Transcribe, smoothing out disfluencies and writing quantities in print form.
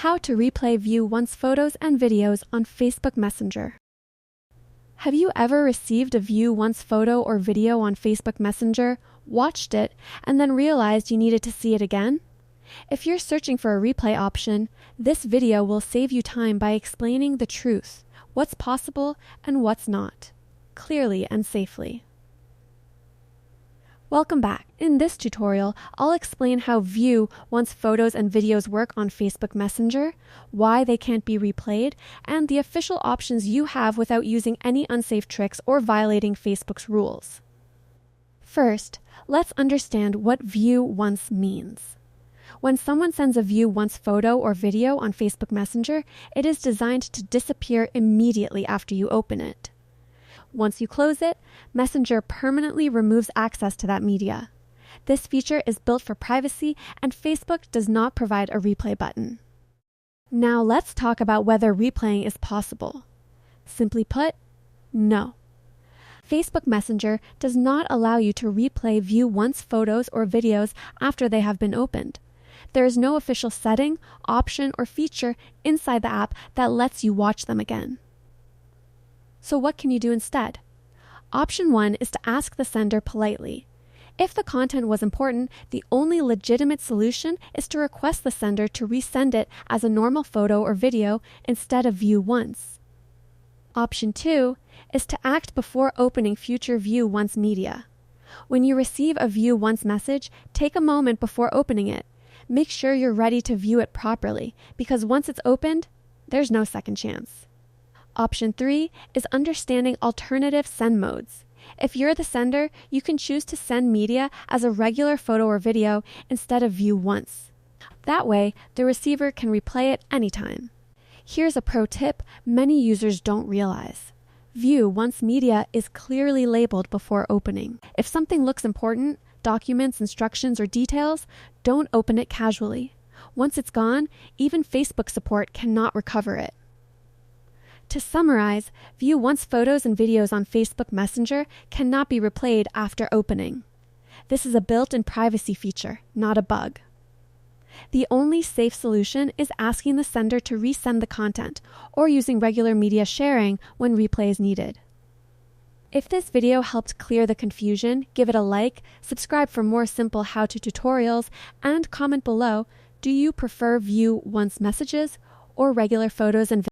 How to replay view once photos and videos on Facebook Messenger. Have you ever received a view once photo or video on Facebook Messenger, watched it, and then realized you needed to see it again? If you're searching for a replay option, this video will save you time by explaining the truth, what's possible and what's not, clearly and safely. Welcome back. In this tutorial, I'll explain how view once photos and videos work on Facebook Messenger, why they can't be replayed, and the official options you have without using any unsafe tricks or violating Facebook's rules. First, let's understand what view once means. When someone sends a view once photo or video on Facebook Messenger, it is designed to disappear immediately after you open it. Once you close it, Messenger permanently removes access to that media. This feature is built for privacy, and Facebook does not provide a replay button. Now let's talk about whether replaying is possible. Simply put, no. Facebook Messenger does not allow you to replay view once photos or videos after they have been opened. There is no official setting, option, or feature inside the app that lets you watch them again. So what can you do instead? Option 1 is to ask the sender politely. If the content was important, the only legitimate solution is to request the sender to resend it as a normal photo or video instead of view once. Option 2 is to act before opening future view once media. When you receive a view once message, take a moment before opening it. Make sure you're ready to view it properly, because once it's opened, there's no second chance. Option 3 is understanding alternative send modes. If you're the sender, you can choose to send media as a regular photo or video instead of view once. That way, the receiver can replay it anytime. Here's a pro tip many users don't realize. View once media is clearly labeled before opening. If something looks important, documents, instructions, or details, don't open it casually. Once it's gone, even Facebook support cannot recover it. To summarize, view once photos and videos on Facebook Messenger cannot be replayed after opening. This is a built-in privacy feature, not a bug. The only safe solution is asking the sender to resend the content or using regular media sharing when replay is needed. If this video helped clear the confusion, give it a like, subscribe for more simple how-to tutorials, and comment below, do you prefer view once messages or regular photos and videos?